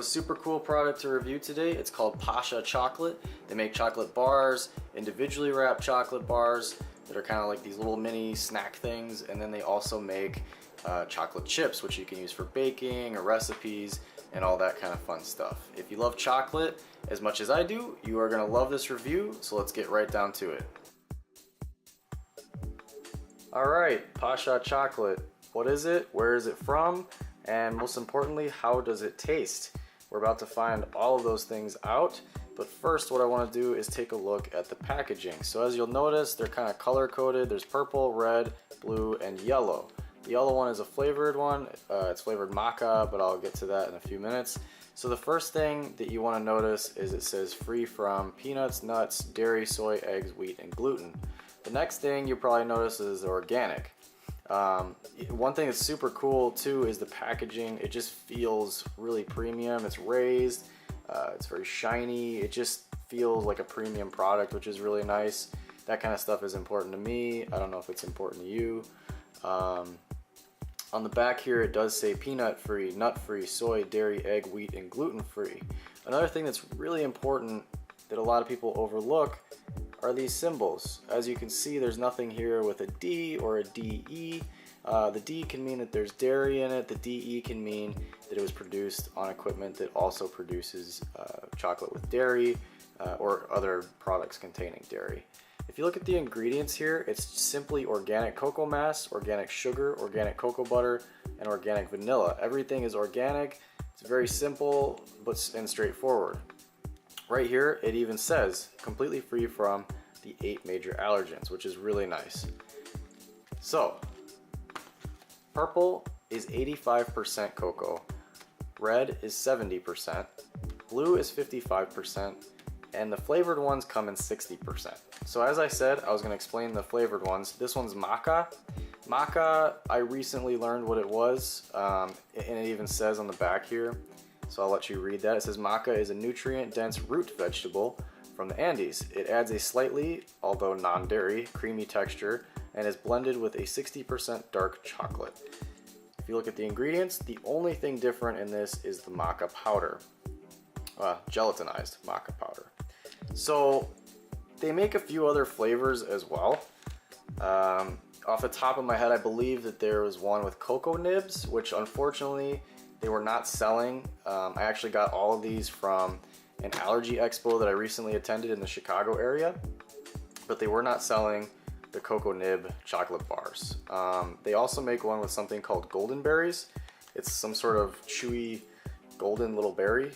have a super cool product to review today. It's called Pascha Chocolate. They make chocolate bars, individually wrapped chocolate bars that are kind of like these little mini snack things, and then they also make chocolate chips, which you can use for baking or recipes and all that kind of fun stuff. If you love chocolate as much as I do, you are going to love this review, so let's get right down to it. Alright, Pascha Chocolate. What is it? Where is it from? And most importantly, how does it taste? We're about to find all of those things out, but first what I want to do is take a look at the packaging. So as you'll notice, they're kind of color coded. There's purple, red, blue, and yellow. The yellow one is a flavored one. It's flavored maca, but I'll get to that in a few minutes. So the first thing that you want to notice is it says free from peanuts, nuts, dairy, soy, eggs, wheat, and gluten. The next thing you probably notice is organic. One thing that's super cool too is the packaging. It just feels really premium. It's raised, it's very shiny. It just feels like a premium product, which is really nice. That kind of stuff is important to me. I don't know if it's important to you. On the back here it does say peanut free, nut free, soy, dairy, egg, wheat, and gluten free. Another thing that's really important that a lot of people overlook are these symbols. As you can see, there's nothing here with a D or a DE. The D can mean that there's dairy in it. The DE can mean that it was produced on equipment that also produces chocolate with dairy or other products containing dairy. If you look at the ingredients here, it's simply organic cocoa mass, organic sugar, organic cocoa butter, and organic vanilla. Everything is organic. It's very simple and straightforward. Right here, it even says completely free from the 8 major allergens, which is really nice. So, purple is 85% cocoa, red is 70%, blue is 55%, and the flavored ones come in 60%. So as I said, I was going to explain the flavored ones. This one's maca. Maca, I recently learned what it was, and it even says on the back here. So I'll let you read that. It says maca is a nutrient-dense root vegetable from the Andes. It adds a slightly, although non-dairy, creamy texture and is blended with a 60% dark chocolate. If you look at the ingredients, the only thing different in this is the maca powder, gelatinized maca powder. So they make a few other flavors as well. Off the top of my head, I believe that there was one with cocoa nibs, which unfortunately they were not selling. I actually got all of these from an Allergy expo that I recently attended in the Chicago area, but they were not selling the cocoa nib chocolate bars. They also make one with something called golden berries. It's some sort of chewy golden little berry.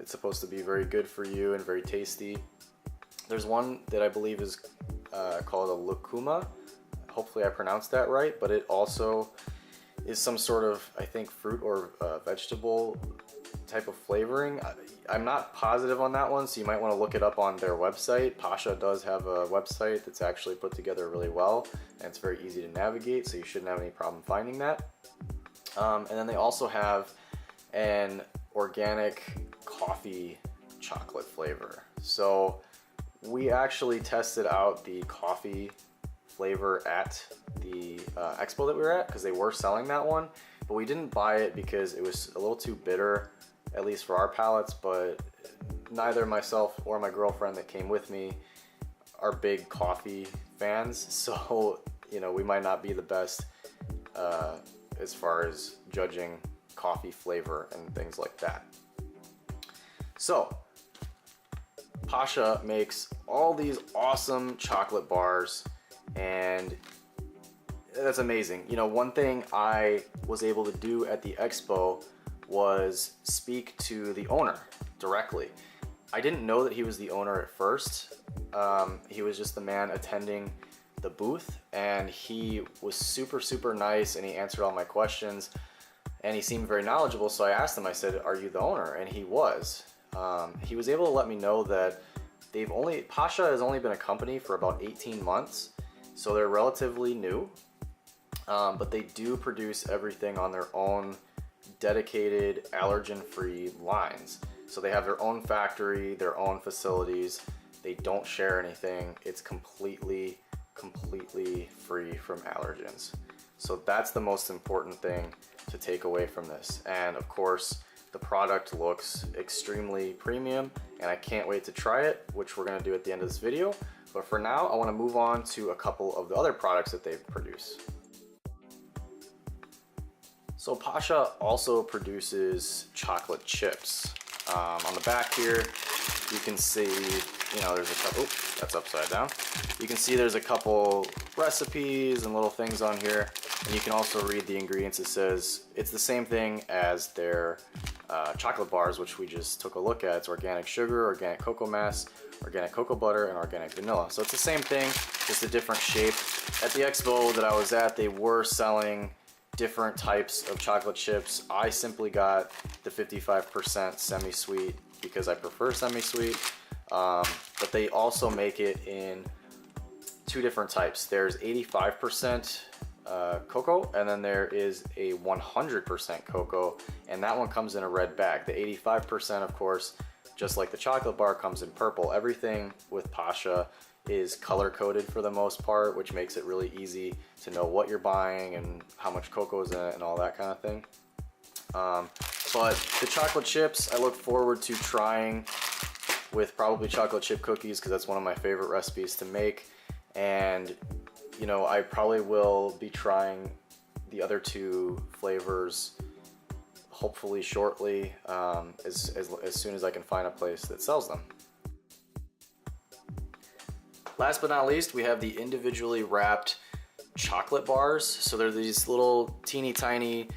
It's supposed to be very good for you and very tasty. There's one that I believe is called a lucuma. Hopefully I pronounced that right, but it also is some sort of, I think, fruit or vegetable type of flavoring. I'm not positive on that one, so you might want to look it up on their website. Pascha does have a website that's actually put together really well, and it's very easy to navigate, so you shouldn't have any problem finding that. And then they also have an organic coffee chocolate flavor. So we actually tested out the coffee flavor at the expo that we were at, because they were selling that one, but we didn't buy it because it was a little too bitter, at least for our palates. But neither myself or my girlfriend that came with me are big coffee fans, so you know, we might not be the best as far as judging coffee flavor and things like that. So Pascha makes all these awesome chocolate bars, and that's amazing. You know, one thing I was able to do at the expo was speak to the owner directly. I didn't know that he was the owner at first. He was just the man attending the booth, and he was super nice, and he answered all my questions, and he seemed very knowledgeable. So I asked him, I said, "Are you the owner?" And he was. He was able to let me know that Pascha has only been a company for about 18 months, so they're relatively new, but they do produce everything on their own dedicated allergen-free lines. So they have their own factory, their own facilities. They don't share anything. It's completely free from allergens. So that's the most important thing to take away from this. And of course, the product looks extremely premium, and I can't wait to try it, which we're gonna do at the end of this video. But for now, I wanna move on to a couple of the other products that they've produced. So Pascha also produces chocolate chips. On the back here, you can see, there's a couple, that's upside down. You can see there's a couple recipes and little things on here. And you can also read the ingredients. It says it's the same thing as their chocolate bars, which we just took a look at. It's organic sugar, organic cocoa mass, organic cocoa butter, and organic vanilla. So it's the same thing, just a different shape. At the expo that I was at, they were selling different types of chocolate chips. I simply got the 55% semi-sweet because I prefer semi-sweet. But they also make it in two different types. There's 85% cocoa, and then there is a 100% cocoa, and that one comes in a red bag. The 85%, of course, just like the chocolate bar, comes in purple. Everything with Pascha is color coded for the most part, which makes it really easy to know what you're buying and how much cocoa is in it and all that kind of thing. But the chocolate chips, I look forward to trying with probably chocolate chip cookies, because that's one of my favorite recipes to make. And I probably will be trying the other two flavors hopefully shortly, as soon as I can find a place that sells them. Last but not least, we have the individually wrapped chocolate bars. So they're these little teeny tiny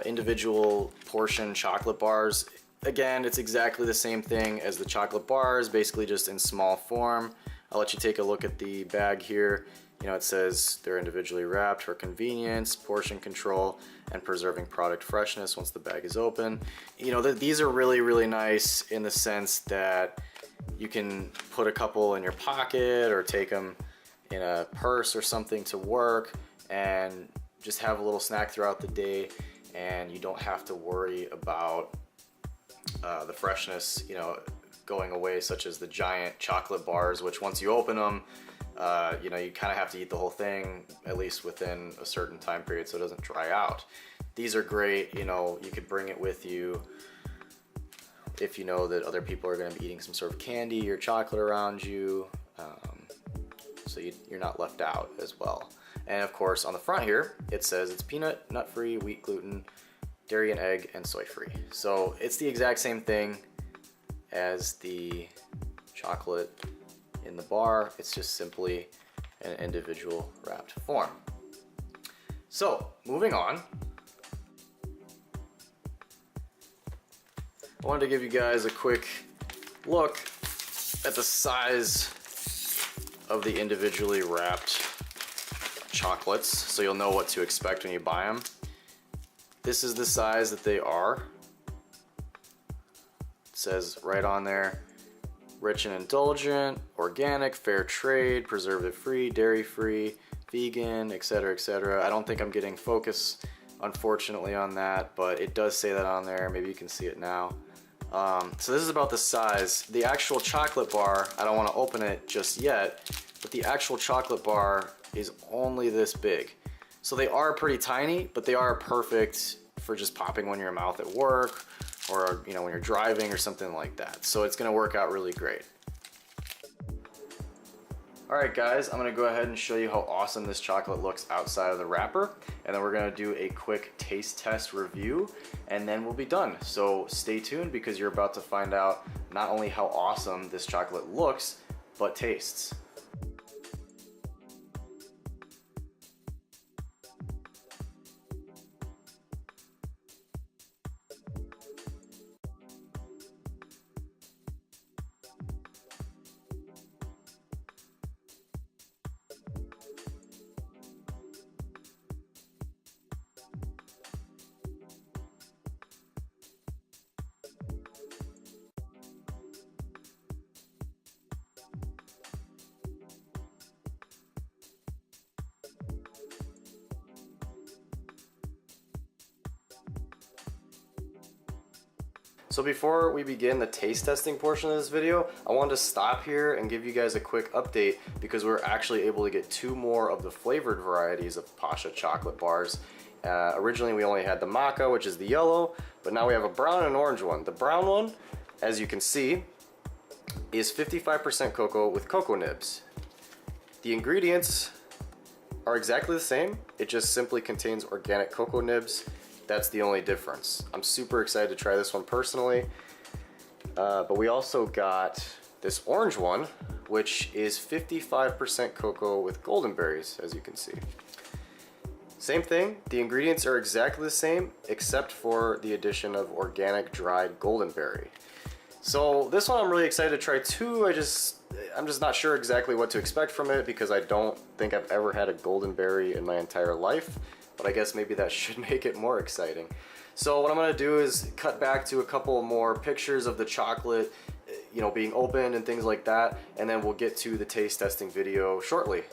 individual portion chocolate bars. Again, it's exactly the same thing as the chocolate bars, basically just in small form. I'll let you take a look at the bag here. It says they're individually wrapped for convenience, portion control, and preserving product freshness once the bag is open. These are really, really nice in the sense that you can put a couple in your pocket or take them in a purse or something to work and just have a little snack throughout the day, and you don't have to worry about the freshness, going away, such as the giant chocolate bars, which once you open them, you kind of have to eat the whole thing, at least within a certain time period, so it doesn't dry out. These are great. You could bring it with you if you know that other people are going to be eating some sort of candy or chocolate around you, so you're not left out as well. And of course, on the front here, it says it's peanut, nut-free, wheat, gluten, dairy and egg, and soy-free. So it's the exact same thing as the chocolate in the bar. It's just simply an individual wrapped form. So moving on, I wanted to give you guys a quick look at the size of the individually wrapped chocolates, so you'll know what to expect when you buy them. This is the size that they are. It says right on there, rich and indulgent, organic, fair trade, preservative free, dairy free, vegan, etc., etc. I don't think I'm getting focus, unfortunately, on that, but it does say that on there. Maybe you can see it now. So this is about the size. The actual chocolate bar, I don't want to open it just yet, but the actual chocolate bar is only this big. So they are pretty tiny, but they are perfect for just popping one in your mouth at work, or when you're driving or something like that. So it's gonna work out really great. All right guys, I'm gonna go ahead and show you how awesome this chocolate looks outside of the wrapper, and then we're gonna do a quick taste test review, and then we'll be done. So stay tuned, because you're about to find out not only how awesome this chocolate looks, but tastes. So before we begin the taste testing portion of this video, I wanted to stop here and give you guys a quick update because we're actually able to get 2 more of the flavored varieties of Pascha chocolate bars. Originally we only had the maca, which is the yellow, but now we have a brown and an orange one. The brown one, as you can see, is 55% cocoa with cocoa nibs. The ingredients are exactly the same, it just simply contains organic cocoa nibs. That's the only difference. I'm super excited to try this one personally. But we also got this orange one, which is 55% cocoa with golden berries, as you can see. Same thing, the ingredients are exactly the same, except for the addition of organic dried golden berry. So this one I'm really excited to try too. I'm just not sure exactly what to expect from it because I don't think I've ever had a golden berry in my entire life. But I guess maybe that should make it more exciting. So what I'm gonna do is cut back to a couple more pictures of the chocolate, you know, being opened and things like that, and then we'll get to the taste testing video shortly.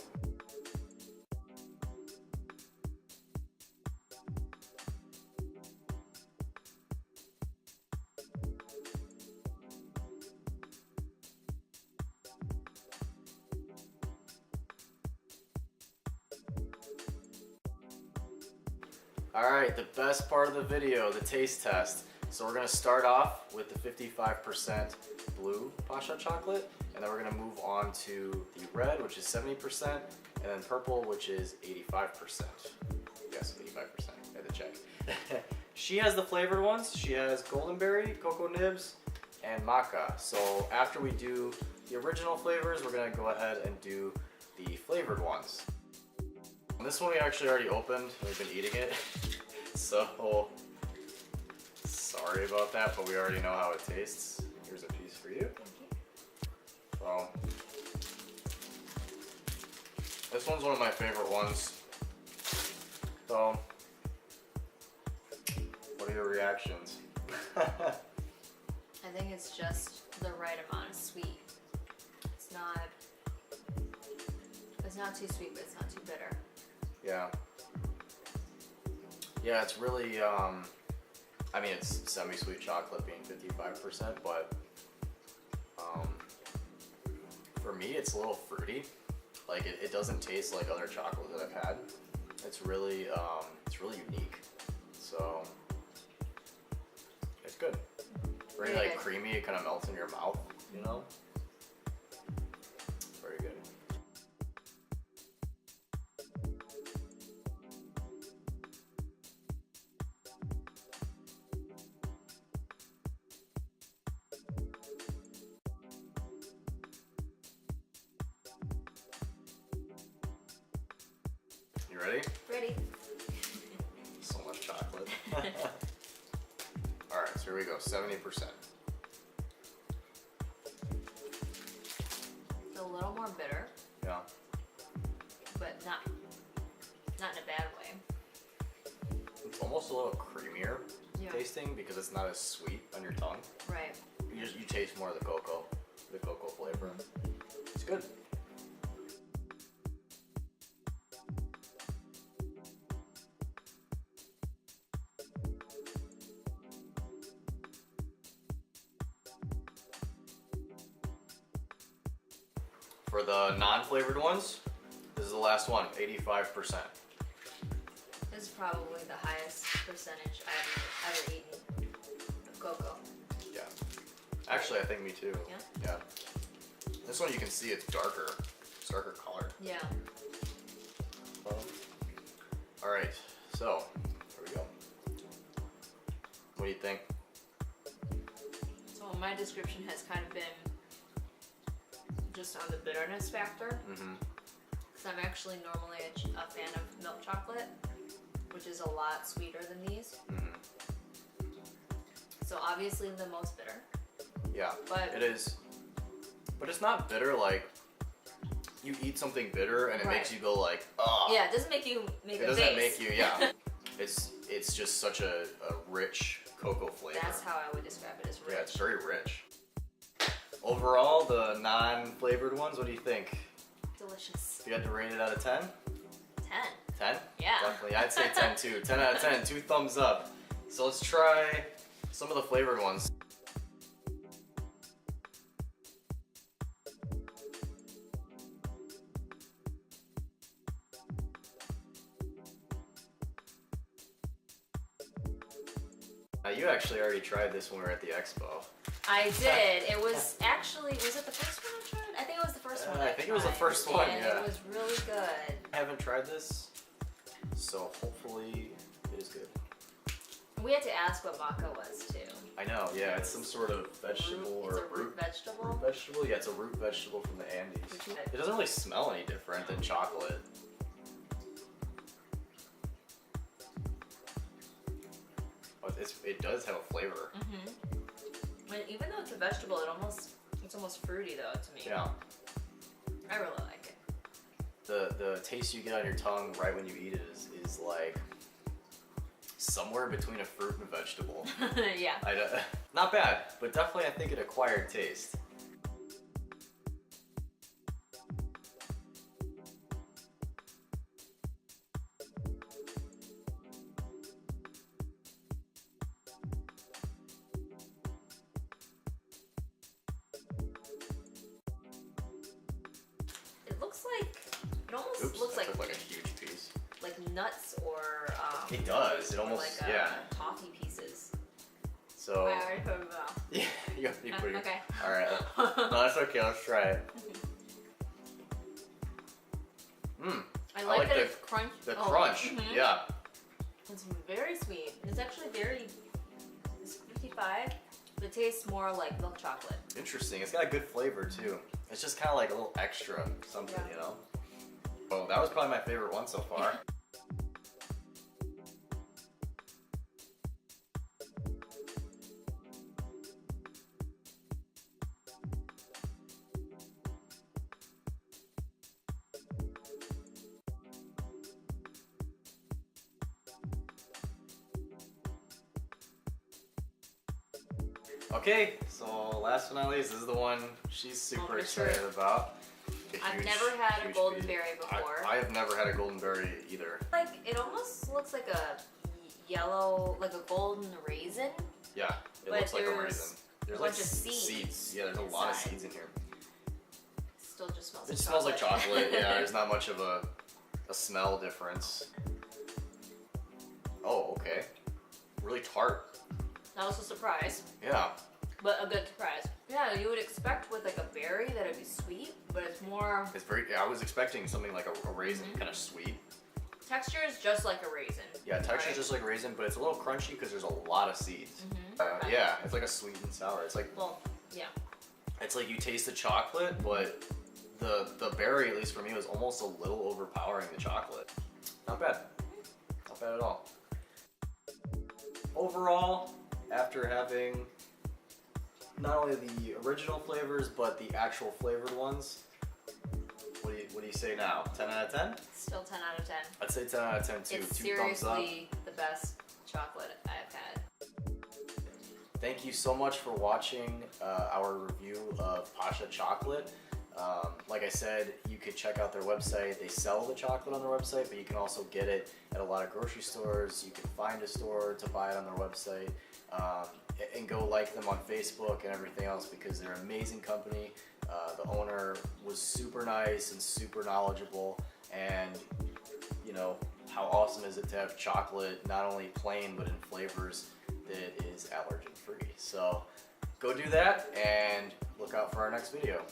Alright, the best part of the video, the taste test. So we're going to start off with the 55% blue Pascha chocolate, and then we're going to move on to the red, which is 70%, and then purple, which is 85%. Yes, 85%, I had to check. She has the flavored ones. She has golden berry, cocoa nibs, and maca. So after we do the original flavors, we're going to go ahead and do the flavored ones. This one we actually already opened, we've been eating it, so sorry about that, but we already know how it tastes. Here's a piece for you. So, this one's one of my favorite ones. So, what are your reactions? I think it's just the right amount of sweet. It's not too sweet, but it's not too bitter. Yeah. Yeah, it's really, I mean, it's semi-sweet chocolate being 55%, but for me, it's a little fruity. Like, it doesn't taste like other chocolate that I've had. It's really unique. So, it's good. Very, like, creamy. It kind of melts in your mouth, you know? Very good. You ready? Ready. So much chocolate. Alright, so here we go, 70%. It's a little more bitter, Yeah. but not in a bad way. It's almost a little creamier Yeah. tasting because it's not as sweet on your tongue. Right. You taste more of the cocoa flavor. It's good. For the non-flavored ones, this is the last one, 85%. This is probably the highest percentage I've ever eaten of cocoa. Yeah. Actually, I think me too. Yeah? Yeah. This one you can see it's darker color. Yeah. Alright, so here we go. What do you think? So my description has kind of been just on the bitterness factor. Mm-hmm. Because I'm actually normally a fan of milk chocolate, which is a lot sweeter than these. Mm-hmm. So obviously the most bitter. Yeah, But it is. But it's not bitter like you eat something bitter and it makes you go like, oh. Yeah, it doesn't make you make a face. It doesn't make you, yeah. It's just such a rich cocoa flavor. That's how I would describe it, as rich. Yeah, it's very rich. Overall, the non-flavored ones, what do you think? Delicious. If you had to rate it out of 10? 10. 10? Yeah. Definitely, I'd say 10 too. 10 out of 10, 2 thumbs up. So let's try some of the flavored ones. You actually already tried this when we were at the expo. I did. It was actually, was it the first one I tried? I think it was the first one. I think it was the first one, and yeah. it was really good. I haven't tried this, so hopefully it is good. We had to ask what maca was too. I know, yeah, it's some sort of vegetable It's or a root vegetable. Root vegetable? Yeah, it's a root vegetable from the Andes. It doesn't really smell any different than chocolate. But it does have a flavor. And even though it's a vegetable, it's almost fruity though to me. Yeah. I really like it. The taste you get on your tongue right when you eat it is like somewhere between a fruit and a vegetable. Yeah. Not bad, but definitely I think an acquired taste. It almost looks like like a huge piece. Like nuts or It does. It almost like, yeah. Toffee pieces. So I already put them out. yeah, you have to be pretty. Okay. All right. No, that's okay. Let's try it. I like that it's crunchy. The crunch. Yeah. It's very sweet. It's actually it's 55. It tastes more like milk chocolate. Interesting. It's got a good flavor too. It's just kind of like a little extra something, Yeah. you know? Oh, that was probably my favorite one so far. Okay, so last but not least, this is the one she's super excited about. I've never had a golden berry before. I have never had a golden berry either. Like, it almost looks like a yellow, like a golden raisin. Yeah, it But looks like a there's raisin. There's a like bunch of seeds Yeah, there's a lot of inside. seeds in here. Still just smells It like smells like chocolate. chocolate. Yeah, there's not much of a smell difference. Oh, okay. Really tart. That was a surprise, Yeah. but a good surprise. Yeah, you would expect with like a berry that it'd be sweet, but it's more... It's very. I was expecting something like a raisin, kind of sweet. Texture is just like a raisin. Yeah, texture's just like raisin, but it's a little crunchy because there's a lot of seeds. Yeah, it's like a sweet and sour. It's like Well, yeah. it's like you taste the chocolate, but the berry, at least for me, was almost a little overpowering the chocolate. Not bad. Not bad at all. Overall, after having not only the original flavors but the actual flavored ones, what do you say now? 10 out of 10? Still 10 out of 10. I'd say 10 out of 10 too. It's 2 thumbs up. seriously the best chocolate I've had. Thank you so much for watching our review of Pascha Chocolate. Like I said, you could check out their website. They sell the chocolate on their website, but you can also get it at a lot of grocery stores. You can find a store to buy it on their website. And go like them on Facebook and everything else because they're an amazing company. The owner was super nice and super knowledgeable, and you know, how awesome is it to have chocolate not only plain but in flavors that is allergen free. So go do that and look out for our next video.